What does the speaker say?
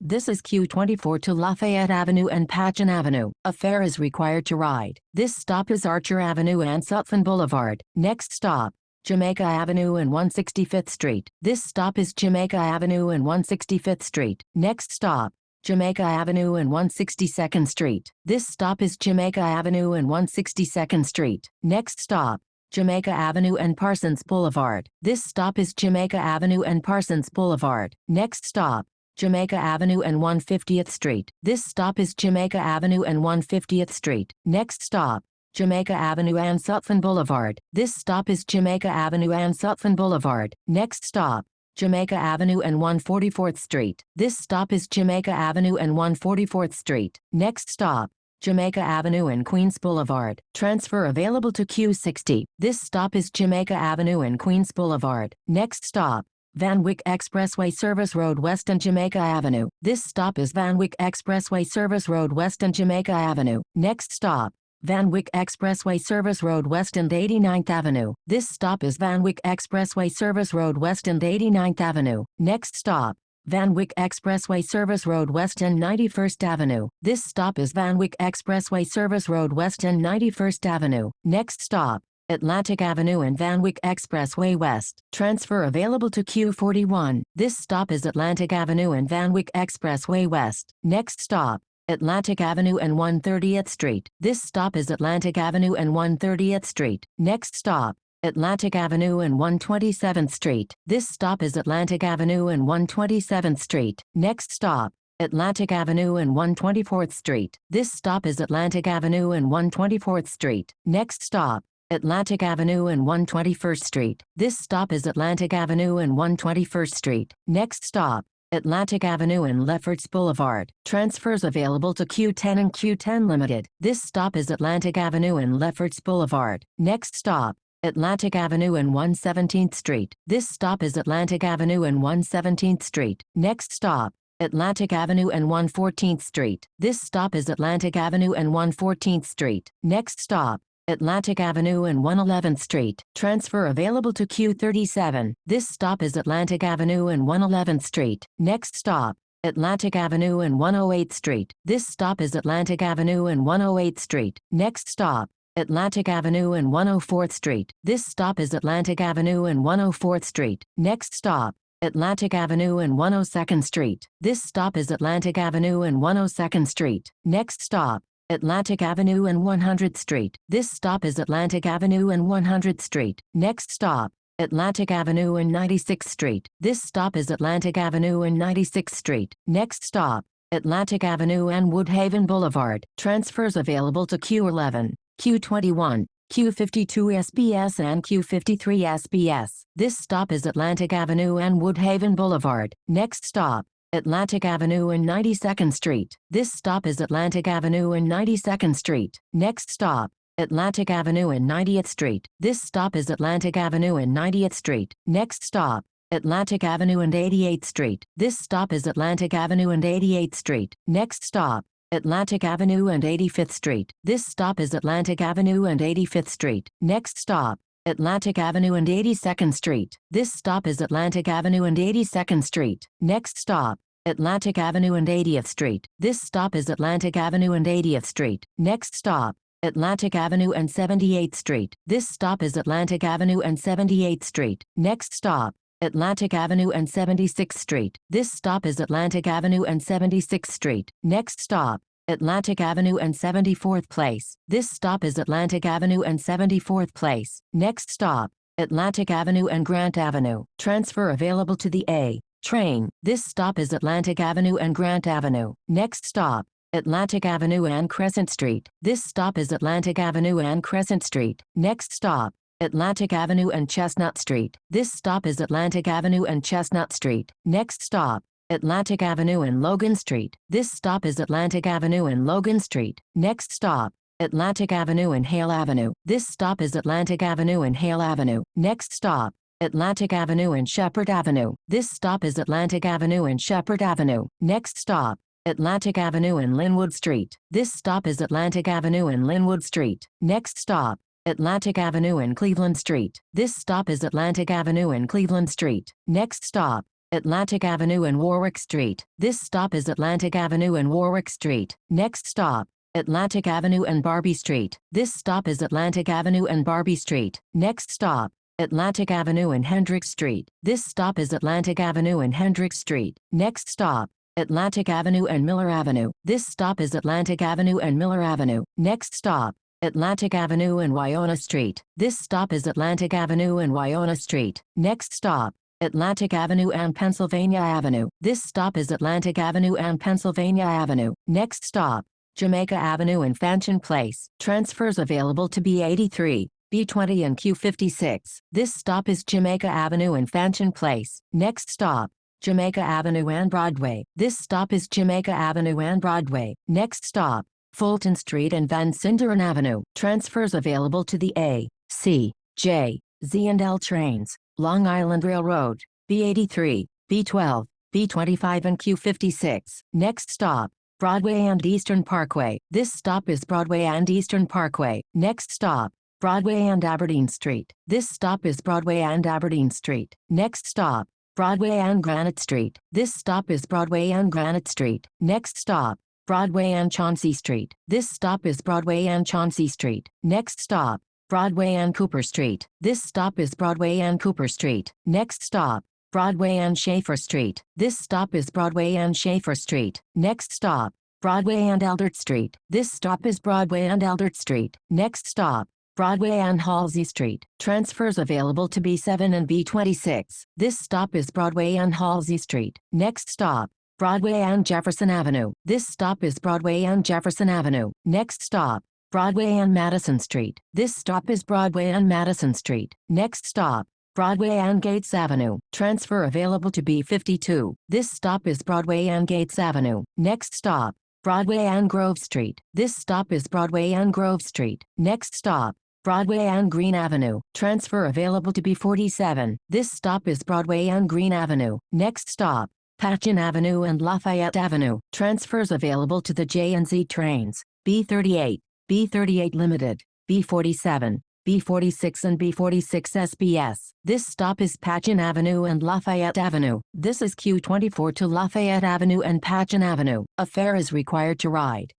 This is Q24 to Lafayette Avenue and Patchen Avenue. A fare is required to ride. This stop is Archer Avenue and Sutphin Boulevard. Next stop, Jamaica Avenue and 165th Street. This stop is Jamaica Avenue and 165th Street. Next stop, Jamaica Avenue and 162nd Street. This stop is Jamaica Avenue and 162nd Street. Next stop, Jamaica Avenue and Parsons Boulevard. This stop is Jamaica Avenue and Parsons Boulevard. Next stop, Jamaica Avenue and 150th Street. This stop is Jamaica Avenue and 150th Street. Next stop, Jamaica Avenue and Sutphin Boulevard. This stop is Jamaica Avenue and Sutphin Boulevard. Next stop, Jamaica Avenue and 144th Street. This stop is Jamaica Avenue and 144th Street. Next stop, Jamaica Avenue and Queens Boulevard. Transfer available to Q60. This stop is Jamaica Avenue and Queens Boulevard. Next stop, Van Wyck Expressway Service Road West and Jamaica Avenue. This stop is Van Wyck Expressway Service Road West and Jamaica Avenue. Next stop, Van Wyck Expressway Service Road West and 89th Avenue. This stop is Van Wyck Expressway Service Road West and 89th Avenue. Next stop, Van Wyck Expressway Service Road West and 91st Avenue. This stop is Van Wyck Expressway Service Road West and 91st Avenue. Next stop, Atlantic Avenue and Van Wyck Expressway West. Transfer available to Q41. This stop is Atlantic Avenue and Van Wyck Expressway West. Next stop, Atlantic Avenue and 130th Street. This stop is Atlantic Avenue and 130th Street. Next stop, Atlantic Avenue and 127th Street. This stop is Atlantic Avenue and 127th Street. Next stop, Atlantic Avenue and 124th Street. This stop is Atlantic Avenue and 124th Street. Next stop, Atlantic Avenue and 121st Street. This stop is Atlantic Avenue and 121st Street. Next stop, Atlantic Avenue and Lefferts Boulevard. Transfers available to Q10 and Q10 Limited. This stop is Atlantic Avenue and Lefferts Boulevard. Next stop, Atlantic Avenue and 117th Street. This stop is Atlantic Avenue and 117th Street. Next stop, Atlantic Avenue and 114th Street. This stop is Atlantic Avenue and 114th Street. Next stop, Atlantic Avenue and 111th Street. Transfer available to Q37. This stop is Atlantic Avenue and 111th Street. Next stop, Atlantic Avenue and 108th Street. This stop is Atlantic Avenue and 108th Street. Next stop, Atlantic Avenue and 104th Street. This stop is Atlantic Avenue and 104th Street. Next stop, Atlantic Avenue and 102nd Street. This stop is Atlantic Avenue and 102nd Street. Next stop, Atlantic Avenue and 100th Street. This stop is Atlantic Avenue and 100th Street. Next stop, Atlantic Avenue and 96th Street. This stop is Atlantic Avenue and 96th Street. Next stop, Atlantic Avenue and Woodhaven Boulevard. Transfers available to Q11, Q21, Q52 SBS and Q53 SBS. This stop is Atlantic Avenue and Woodhaven Boulevard. Next stop, Atlantic Avenue and 92nd Street. This stop is Atlantic Avenue and 92nd Street. Next stop, Atlantic Avenue and 90th Street. This stop is Atlantic Avenue and 90th Street. Next stop, Atlantic Avenue and 88th Street. This stop is Atlantic Avenue and 88th Street. Next stop, Atlantic Avenue and 85th Street. This stop is Atlantic Avenue and 85th Street. Next stop, Atlantic Avenue and 82nd Street. This stop is Atlantic Avenue and 82nd Street. Next stop, Atlantic Avenue and 80th Street. This stop is Atlantic Avenue and 80th Street. Next stop, Atlantic Avenue and 78th Street. This stop is Atlantic Avenue and 78th Street. Next stop, Atlantic Avenue and 76th Street. This stop is Atlantic Avenue and 76th Street. Next stop, Atlantic Avenue and 74th Place. This stop is Atlantic Avenue and 74th Place. Next stop, Atlantic Avenue and Grant Avenue. Transfer available to the A train. This stop is Atlantic Avenue and Grant Avenue. Next stop, Atlantic Avenue and Crescent Street. This stop is Atlantic Avenue and Crescent Street. Next stop, Atlantic Avenue and Chestnut Street. This stop is Atlantic Avenue and Chestnut Street. Next stop, Atlantic Avenue and Logan Street. This stop is Atlantic Avenue and Logan Street. Next stop, Atlantic Avenue and Hale Avenue. This stop is Atlantic Avenue and Hale Avenue. Next stop, Atlantic Avenue and Shepherd Avenue. This stop is Atlantic Avenue and Shepherd Avenue. Next stop, Atlantic Avenue and Linwood Street. This stop is Atlantic Avenue and Linwood Street. Next stop, Atlantic Avenue and Cleveland Street. This stop is Atlantic Avenue and Cleveland Street. Next stop, Atlantic Avenue and Warwick Street. This stop is Atlantic Avenue and Warwick Street. Next stop, Atlantic Avenue and Barbie Street. This stop is Atlantic Avenue and Barbie Street. Next stop, Atlantic Avenue and Hendricks Street. This stop is Atlantic Avenue and Hendricks Street. Next stop, Atlantic Avenue and Miller Avenue. This stop is Atlantic Avenue and Miller Avenue. Next stop, Atlantic Avenue and Wyona Street. This stop is Atlantic Avenue and Wyona Street. Next stop, Atlantic Avenue and Pennsylvania Avenue. This stop is Atlantic Avenue and Pennsylvania Avenue. Next stop, Jamaica Avenue and Patchen Place. Transfers available to B83, B20 and Q56. This stop is Jamaica Avenue and Patchen Place. Next stop, Jamaica Avenue and Broadway. This stop is Jamaica Avenue and Broadway. Next stop, Fulton Street and Van Sinderen Avenue. Transfers available to the A, C, J, Z and L trains. Long Island Railroad, B83, B12, B25 and Q56. Next stop, Broadway and Eastern Parkway. This stop is Broadway and Eastern Parkway. Next stop, Broadway and Aberdeen Street. This stop is Broadway and Aberdeen Street. Next stop, Broadway and Granite Street. This stop is Broadway and Granite Street. Next stop, Broadway and Chauncey Street. This stop is Broadway and Chauncey Street. Next stop, Broadway and Cooper Street. This stop is Broadway and Cooper Street. Next stop, Broadway and Schaefer Street. This stop is Broadway and Schaefer Street. Next stop, Broadway and Eldert Street. This stop is Broadway and Eldert Street. Next stop, Broadway and Halsey Street. Transfers available to B7 and B26. This stop is Broadway and Halsey Street. Next stop, Broadway and Jefferson Avenue. This stop is Broadway and Jefferson Avenue. Next stop, Broadway and Madison Street. This stop is Broadway and Madison Street. Next stop, Broadway and Gates Avenue. Transfer available to B52. This stop is Broadway and Gates Avenue. Next stop, Broadway and Grove Street. This stop is Broadway and Grove Street. Next stop, Broadway and Green Avenue. Transfer available to B47. This stop is Broadway and Green Avenue. Next stop, Patchen Avenue and Lafayette Avenue. Transfers available to the J and Z trains. B38. B38 Limited, B47, B46 and B46 SBS. This stop is Patchen Avenue and Lafayette Avenue. This is Q24 to Lafayette Avenue and Patchen Avenue. A fare is required to ride.